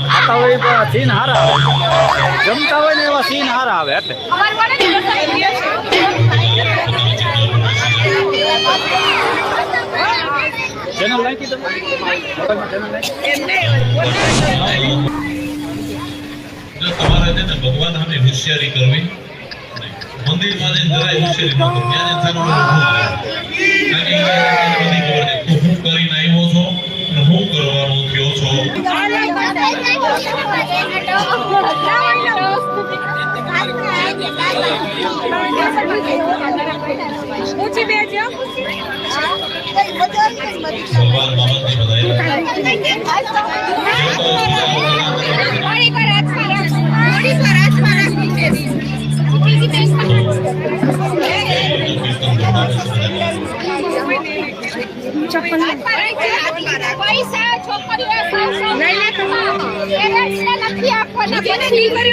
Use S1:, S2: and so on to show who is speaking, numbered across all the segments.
S1: ખાતા હોય એવા સીન હારા આવે, જમતા હોય ને એવા સીન હારા આવે એટલે ચેનલ નાખી તમે
S2: તમારે છે ને ભગવાન સામે હોશિયારી કરવી, મંદિરમાં જઈને જરાય હોશિયારી ન કરવી, ત્યાં હું કરીને આવ્યો છો અને હું કરવાનો થયો છો. ભગવાન બાબતની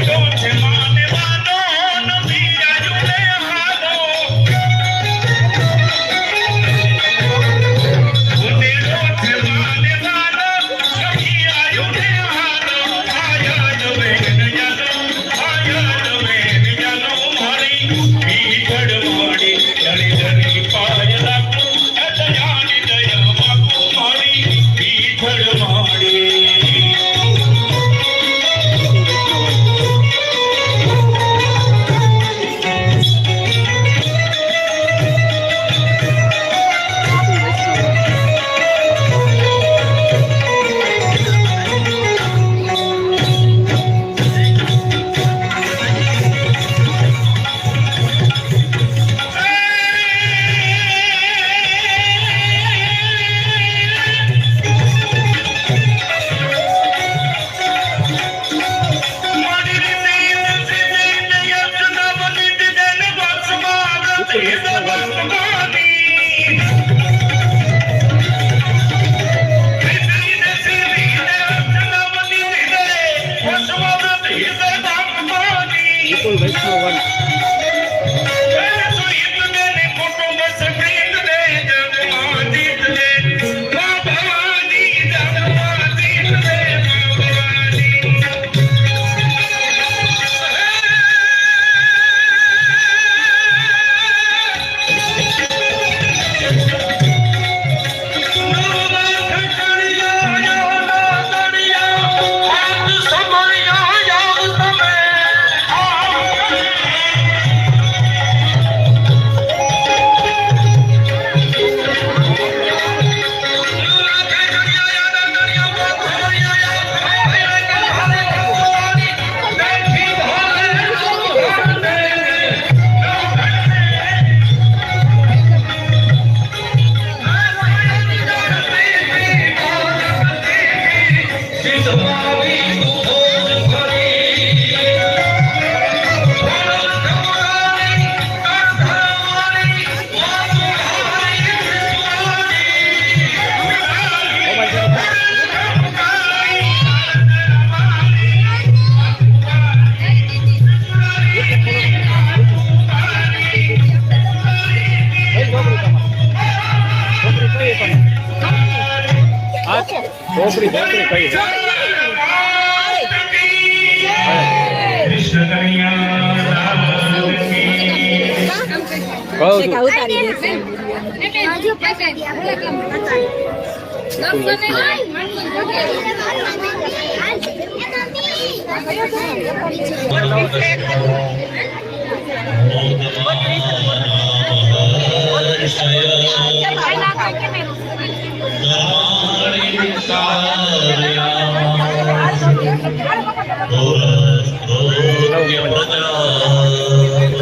S3: Don't you mind if I
S1: Vipul Vaishnav one. છોકરી છોકરી કઈ છે? કહું છું.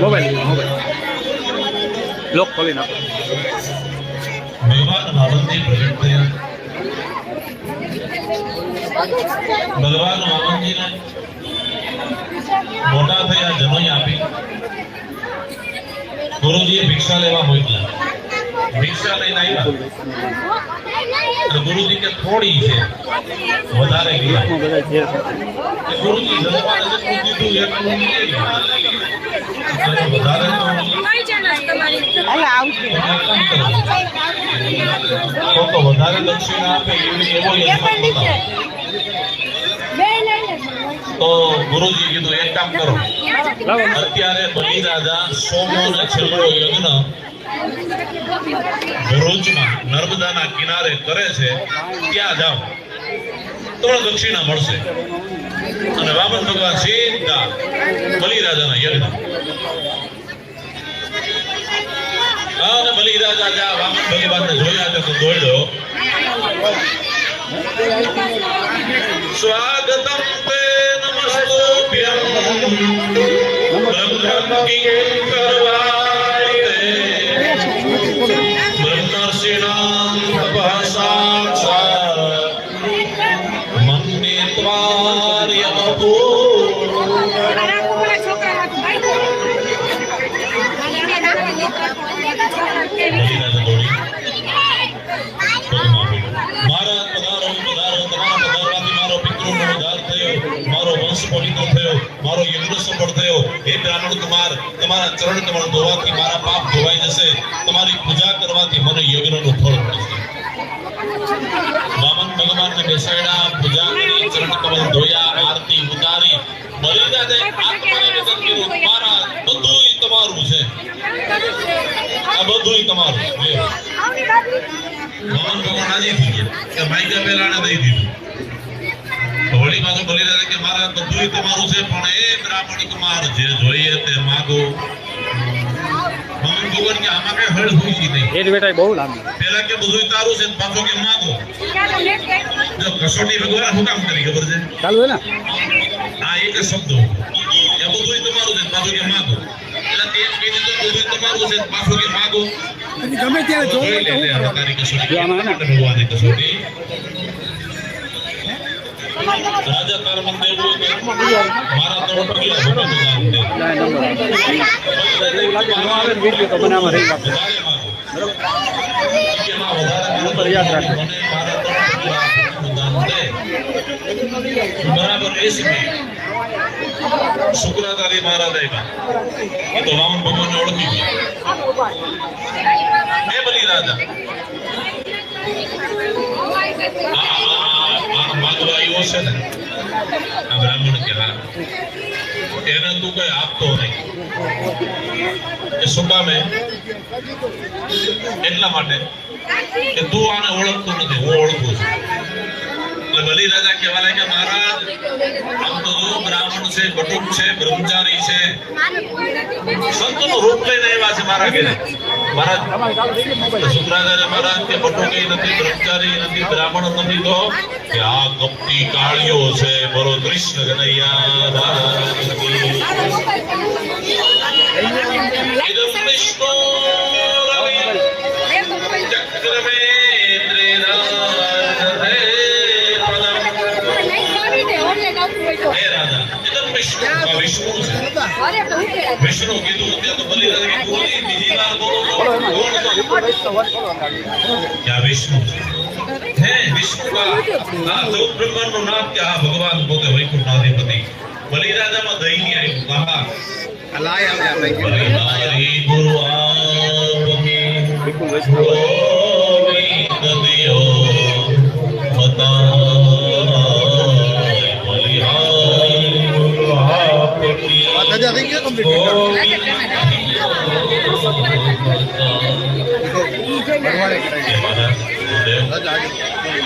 S1: મોબાઈલ લોક ખોલી નાખો.
S2: ભગવાન વામનજી પ્રગટ થયા. ભગવાન વામનજીને મોટા થયા જનોઈ આપી. ગુરુજીએ ભિક્ષા લેવા મોકલ્યા. ભિક્ષા લઈને આવ્યા. ગુરુજી કે થોડી છે, વધારે ગયા. ગુરુજી જમવા નથી કીધું એટલું લઈ ગયા. વધારે તો વધારે દક્ષિણા આપે એવો તો ગુરુજી કીધું એક કામ કરો, અત્યારે બલિરાજા સોમો અને છેલ્લો યજ્ઞ ભરૂચમાં નર્મદાના કિનારે કરે છે, ત્યાં જાઓ તો દક્ષિણા મળશે. અને વામન ભગવાન સીધા બલિરાજાના યજ્ઞ. અને બલિરાજા જા વામન ભગવાનને જોયા તો દોડ્યો. સ્વાગતમ તે નમસ્તુભ્યં બ્રહ્મં કિંકરવારિતે બ્રહ્મર્ષિણાં તપઃ સાક્ષાત મન્યે ત્વાર્યમપો. મારો યજ્ઞ સફળ થયો. હે બ્રાહ્મણ કુમાર, તમારા ચરણ કમળ ધોવાથી મારા પાપ ધોવાઈ જશે. તમારી પૂજા કરવાથી મને યજ્ઞનું ફળ મળશે. વામન ભગવાનને બેસાડ્યા, પૂજા કરી, ચરણ કમળ ધોયા, આરતી ઉતારી. બલિરાજાએ આત્માને નિવેદન કર્યું, મારા બધુંય તમારું છે, આ બધુંય તમારું. વામન ભગવાન રાજી થઈ ગયા કે માઈકા પેલાને દઈ દીધું. વળી પાછું બલિરાજા કે મારા બધુંય તમારું છે, પણ એ બ્રાહ્મણ કુમાર જે જોઈએ તે માગો. વામન ભગવાન કે આમાં કઈ હળ હોય નહીં.
S1: એ બેટા બહુ લાંબી.
S2: પેલા કે બધુંય તારું છે, પાછો કે માગો. જો કસોટી ભગવાન શું કામ કરી ખબર છે?
S1: ચાલુ હે ને
S2: આ એક શબ્દ એ બધુંય તમારું છે, પાછો કે માગો. એટલે તે કહી દીધું બધુંય તમારું છે, પાછો કે માગો.
S1: ગમે ત્યારે
S2: જોઈ લે તારી કસોટી ભગવાનની કસોટી. રાજા તારમન દેવ મારા તો પગલા ભગવાન
S1: વિડીયો તો બનાવવા રહી બાપુ. નંબર યાદ રાખો.
S2: બરાબર 80 શુક્રાચાર્ય મહારાજ આવ્યા એ તો વામન ભગવાનને ઓળખી ગયા હે બલિરાજા માગવા આવ્યો છે ને આ બ્રાહ્મણ કે હા એને તું કઈ આપતો નહીં એ શું કામ એટલા માટે કે તું આને ઓળખતો નથી હું ઓળખું છું એટલે બલિરાજા કહેવા લાગ્યા મહારાજ આમ તો જો બ્રાહ્મણ છે બટુક છે બ્રહ્મચારી છે સંતોનું રૂપ લઈને આવ્યા છે મારા ઘરે મહારાજ શુક્રાચાર્ય મહારાજ કે બટુક નથી બ્રહ્મચારી નથી બ્રાહ્મણ નથી તો કે આ કપટી કાળિયો છે બોલો કૃષ્ણ કનૈયા મહારાજ ઇદમ વિષ્ણુ રવિ વિષ્ણુ કીધું ત્યાં તો બલિરાજા કીધું બીજી વાર બોલો ક્યાં વિષ્ણુ હે વિષ્ણુ કા આ ચૌદ બ્રહ્માંડનું નામ કે આ ભગવાન પોતે વૈકુંઠાધિપતિ બલિરાજામાં દઈ ની આવ્યું કાકા હરી ગુરુ આપકી ગોવિંદ દિયો બતા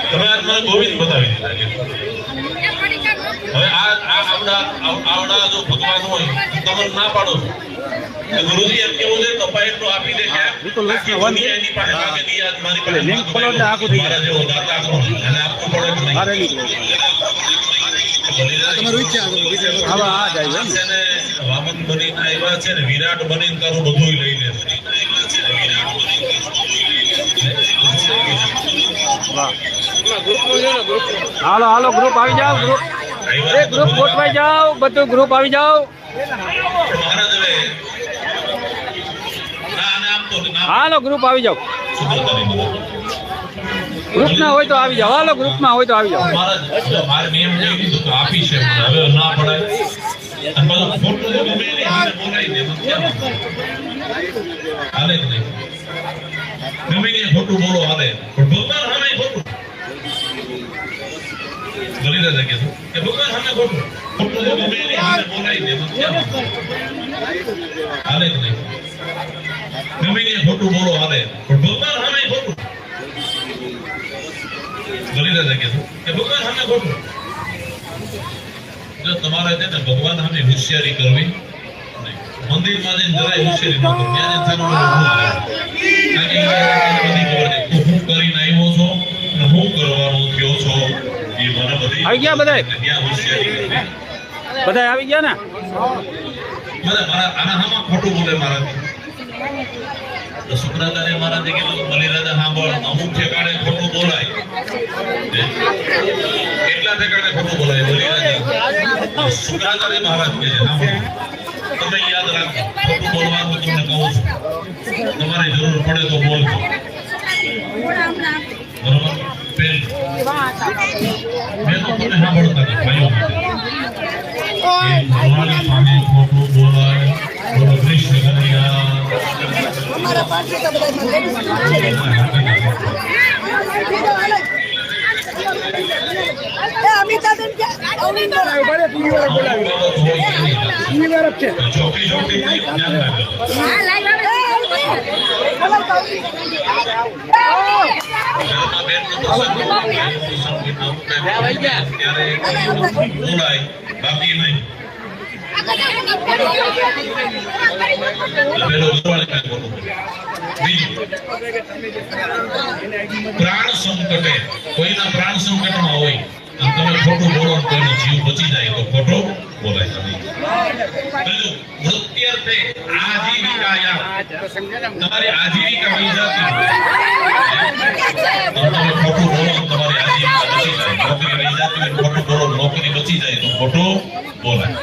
S2: તમે આજ મને ગોવિંદ બતાવી દીધા હવે આવડા જો ભગવાન હોય તમે ના પાડો છો ગુરુજી એમ કેવું છે કપાઈ એટલું આપી દે કે આખી દુનિયા એની પાસે લાગે ની યાદ મારી પાસે મારા જેવો દાતા કોણ અને આપવું પડે વામન બનીને આવ્યા છે ને વિરાટ બનીને તારું બધું લઈ લે
S1: હાલો હાલો ગ્રુપ આવી જાઓ ગ્રુપ ગ્રુપ ગોઠવાઈ જાઓ બધું ગ્રુપ આવી જાઓ હાલો ગ્રુપ આવી જાઓ ગ્રુપ ના હોય તો આવી જાઓ હાલો ગ્રુપ માં હોય તો આવી જાઓ
S2: મારે નિયમ કહી દીધું તો આપી છે હવે ના પડાય અને બધું ખોટું તો ગમે નહીં હાલે બોલાઈ દે હાલે જ નહીં ગમે નહીં ખોટું બોલો હાલે પણ ભગવાન સામે ખોટું બલિરાજા કીધું કે ભગવાન સામે ખોટું ખોટું તો ગમે નહીં હાલે બોલાઈ દે હાલે જ નહીં ગમે નહીં ખોટું બોલો હાલે પણ ભગવાન સામે ખોટું બલિરાજા કીધું કે ભગવાન સામે ખોટું જો તમારે છે ને ભગવાન સામે હોશિયારી કરવી મંદિરમાં જઈને જરાય હોશિયારી ન કરવી ત્યાં જઈને હું કરીને આવ્યો છો અને હું કરવાનો થયો છો એ મને બધી
S1: આવી ગયા બધાય
S2: ત્યાં હોશિયારી કરવી
S1: બધાય આવી ગયા ને
S2: મારા આના હામાં ખોટું બોલે મારાથી તો શુક્રાચાર્ય મહારાજે કીધું બલિરાજા સાંભળ અમુક ઠેકાણે ખોટું બોલાય કેટલા ઠેકાણે ખોટું બોલાય બલિરાજા શુક્રાચાર્ય મહારાજ કહે છે સાંભળ તમે યાદ રાખો ખોટું બોલવાનું તમને કહું છું તમારે જરૂર પડે તો બોલજો બરોબર પેલું મેં તો તમને સાંભળતા હતા ભાઈઓ ભગવાનની સામે ખોટું બોલાય બોલો કૃષ્ણ કનૈયા
S3: हमारा पार्टी का बड़ा अमिताभ क्या
S2: બાકી નહીં પ્રાણ સંકટે કોઈના પ્રાણ સંકટમાં હોય અને તમે ખોટું બોલો કોઈનો જીવ બચી જાય તો ખોટો બોલાય મૃત્યર્થે આજીવિકાયા તમારી આજીવિકા બની જતી તમે ખોટું બોલો તમારી આજીવિકા બચી જાય નોકરી રહી જતી હોય ખોટું બોલો નોકરી બચી જાય તો ખોટું બોલાય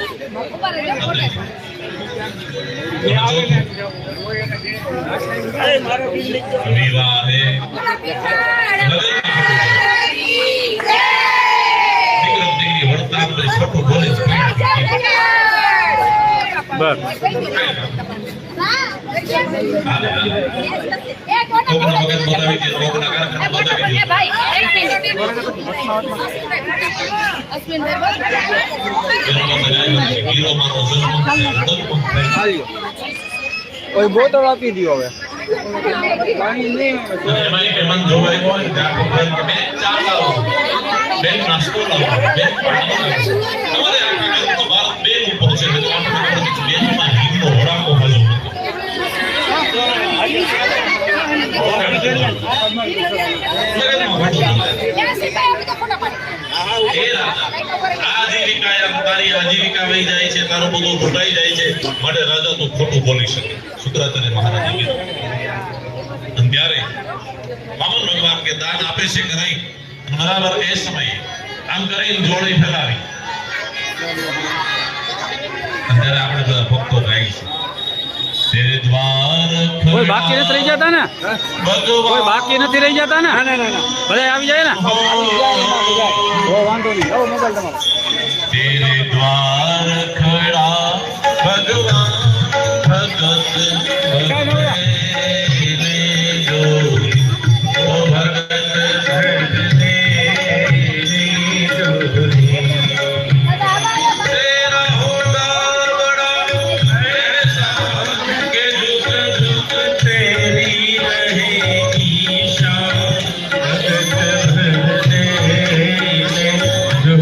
S2: વિવાહે દીકરી વર્તાવ ખોટું બોલે
S1: બસ
S2: કોકના વખત બોલાવી દે, કોકના કાર્યક્રમ બોલાવી દે. એનો મતલબ એ નથી કે હીરો મારો જન્મ છે, હળદ પણ થાય.
S1: કોઈ બોતલ આપી દો હવે
S2: અને એમાં એક મન જોવાય હોય કે આખો ઘર કે બે ચા લાવો, બે નાસ્તો લાવો, બે પાણી લાવો. તમારે આખા ઘરનો ભાર બે ઉપર છે, એટલે આપણે બેમાં હિંગનો હોળાકો હજુ નથી. એ રાજા, આજીવિકા એમ તારી આજીવિકા વહી જાય છે, તારું બધું ઢૂંઢાઈ જાય છે, માટે રાજા તું ખોટું બોલી શકે. શુક્રાચાર્ય મહારાજે કીધું. અને ત્યારે વામન ભગવાન કે દાન આપે છે કે નહીં, બરાબર એ સમયે આમ કરીને જોડી ફેલાવી. અને ત્યારે આપણે બધા ભક્તો ગાઈશું. તેરે દ્વાર
S1: કોઈ બાકી નથી રહી જતા ને, કોઈ બાકી નથી રહી જતા ને, બધા આવી જાય ને. વાંધો નહીં, મોબાઈલ તમારો.
S2: तेरे द्वार खड़ा भगवान भगत बंदे जो ओ भगत भजने जो तेरा होगा बड़ा ऐसा के जुग जुग तेरी रहेगी शान भगत भजने जो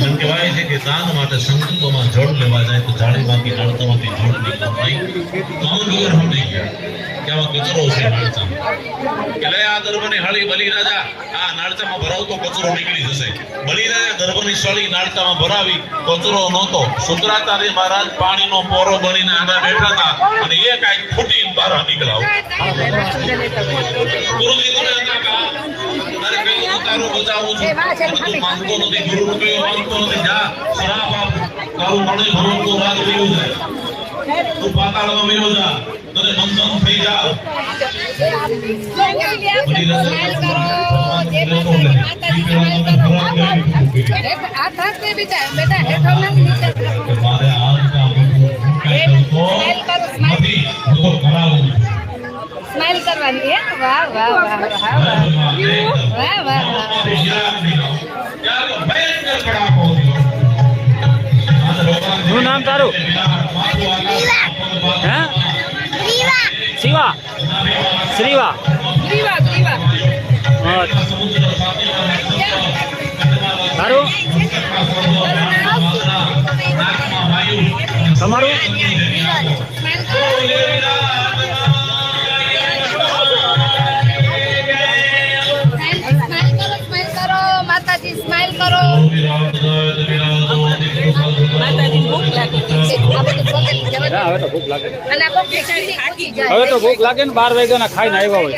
S2: એમ કહેવાય છે કે દાન માટે સંકલ્પમાં જળ લેવા જાય તો જાળીમાંથી નળતામાંથી જળ નીકળતું નહીં. કમન વગર સમજી ગયા કે આમાં કચરો છે નાળચામાં. કે લે આ દરબારની હળી બલિરાજા આ નાળચામાં ભરાવતો કચરો નીકળી જશે. બલિરાજા દરબારની સળી નાળચામાં ભરાવી, કચરો નહોતો. શુક્રાચાર્ય મહારાજ પાણીનો પોરો બનીને આગળ બેઠા હતા અને એ કાંઈક ફૂટીને બહાર નીકળાવ. ગુરુજી મને હતા કા તારે કયું તારું બચાવું છું, તું માંગતો નથી, ગુરુ કયો માંગતો નથી, જા શ્રાપ આપ, તારું પાણી ભરવાનું રાત પીવું છે, તું પાતાળમાં મેળો જા, તને બંધન થઈ જા. મારે આ કામ નથી તો કરાવું.
S4: સ્માઈલ કરવાની હે વાહ વાહ વાહ વાહ વાહ વાહ વાહ
S1: શું નામ તારું? હે શિવા શ્રીવા
S4: ગ્રીવા ગ્રીવા
S1: તારું તમારું
S4: સ્માઈલ કરો માતાજી સ્માઈલ કરો માતાજી ભૂખ લાગે
S1: હવે તો ભૂખ લાગે,
S4: અને આ કોક ખીચડી ખાઈ જાય
S1: હવે તો ભૂખ લાગે ને 12 વાગ્યાના ખાઈને આવ્યા હોય.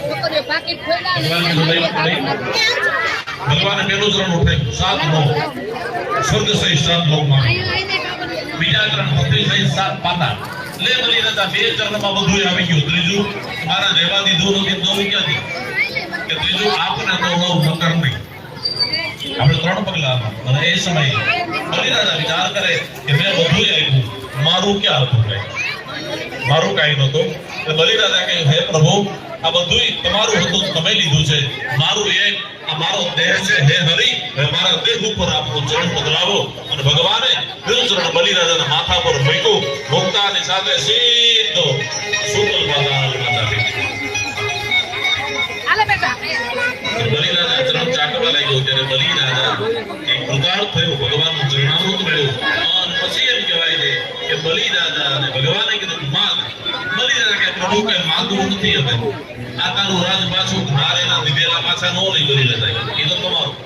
S4: છોકરીઓ પાકીટ ખોલ્યા
S2: ભગવાને પેલું ચરણ ઉઠાવ્યું, 7 લોક સ્વર્ગ સહિત 7 લોકમાં, બીજા ચરણ પૃથ્વી સહિત 7 પાતાળ. લે બલિરાજા 2 ચરણમાં બધું આવી ગયું. ત્રીજું મારા રહેવા દીધું નથી, નવું ક્યાંથી કે ત્રીજું આપને તો નવું મકર નહીં. આપણે 3 પગલા અને એ સમયે બલિરાજા વિચાર કરે કે મેં બધું આપ્યું, મારું ક્યાં હતું? કઈ મારું કાંઈ નહોતું. બલિરાજા કહે હે પ્રભુ આ બધું તમારું હતું, તમે લીધું છે, મારું એક આ મારો દેહ છે, હે હરિ હવે મારા દેહ ઉપર આપનો ચરણ બદલાવો. અને ભગવાને પેલું ચરણ બલિરાજાના માથા પર મૂક્યું. મૂકતાની સાથે સીધો સુતલ માતા આ તારું રાજ પાછું નારેના દીધેલા પાછા નો લઈ કરી લેતા એ તો તમારું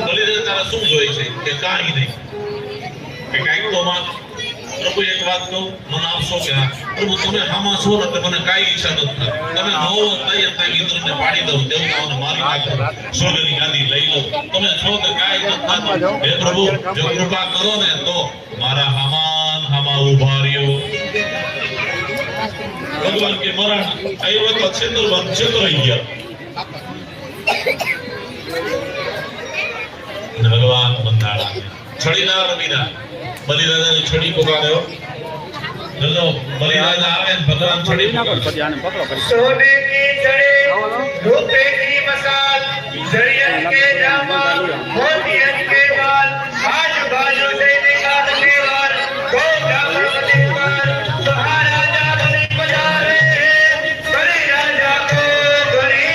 S2: બલી દે તારા શું જોઈ છે કે કાંઈ નહીં કે કાંઈક તો માં પ્રભુ એક વાત કહું મને આપશો કે હા પ્રભુ તમે હામાં છો ને મને કાંઈ ઈચ્છા નથી તમે નો તૈયાર થાય ઇન્દ્રને પાડી દઉં દેવતાઓને મારી નાખો સ્વર્ગની ગાદી લઈ લો તમે છો કે કાંઈ નથી થતું હે પ્રભુ જો કૃપા કરો ને તો મારા હામાં ઉભા રહ્યો ભગવાન કે મરણ આવ્યો તો છેતરાઈ ગયા ભગવાન બંધાણા છડીના રમીના બલિરાજાની છડી પુકાર્યો જો બલિરાજા આવે ને ભગવાન છડી પુકારે
S5: सोने की छड़ी रूपे की मसाल जरियत के जामाल मोतियन के बाल आजू बाजू से निकाल के वार को जामा दीवार सहारा जा बने बजा रहे हैं बड़े राजा को घड़ी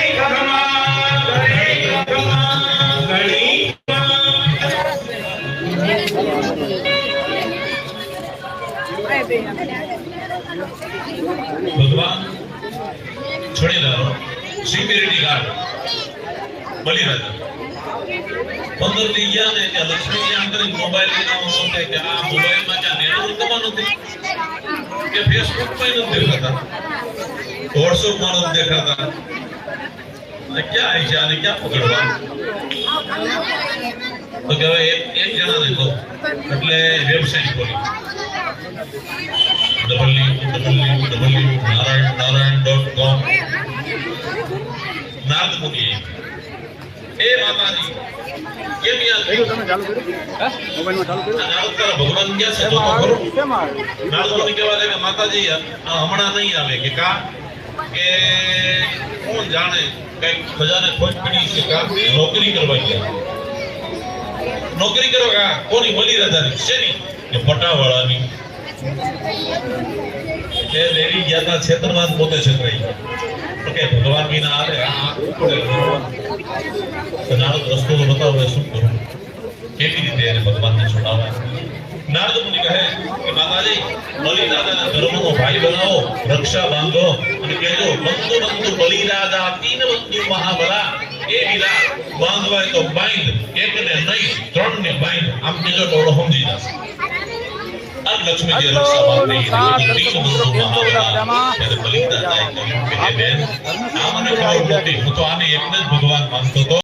S2: ભગવાન છોડી રહ્યો સિક્યુરિટી ગાર્ડ બલિરાજા 15 થી ગયા ને કે લક્ષ્મી ત્યાં કરી મોબાઈલ લઈને આવો કે આ મોબાઈલ માં ક્યાં નેટવર્ક તમારું નથી કે ફેસબુક પર નથી દેખાતા વોટ્સએપ માં નથી દેખાતા આ ક્યાં છે આને ક્યાં પકડવા તો કે હવે એક જણાને કહો એટલે વેબસાઈટ ખોલી www.narayan.com નારદ મુનિ એ માતાજી કેમ યાદ
S1: તમે ચાલુ કર્યું હે મોબાઈલમાં ચાલુ કર્યું
S2: નારદ તારા ભગવાન ક્યાં છે તો ખરું
S1: કેમાં
S2: નારદ મુનિ કહેવા લાગે માતાજી હમણાં નહીં આવે કે કા કે કોણ જાણે કઈ ખજાને ખોટ પડી છે કા નોકરી કરવા ગયા નોકરી કરો કા કોની બલિરાજાની શેની કે પટાવાળાની કે લેવી ગયા તા છેતરવાદ પોતે છેતરાઈ તો કે ભગવાન વિના આવે આ તો નારદ રસ્તો તો બતાવો શું કરું કેવી રીતે એને ભગવાનને છોડાવવા નારદ મુનિ કહે કે માતાજી બલિરાજાને ધર્મનો ભાઈ બનાવો રક્ષા બાંધો અને કહેજો બંધુ બલિરાજા તીન બંધુ મહાબલા એ વિલા બાંધવાય તો બાંધ એકને નહીં ત્રણને બાંધ આમ કહેજો તો સમજી જશે अब लक्ष्मी जी रक्षा बांधने तीन बंधु महाबला बलिदान दाई कह્યું કે બેન આ મને ભાવ નથી હું તો આને એકને જ ભગવાન માનતો હતો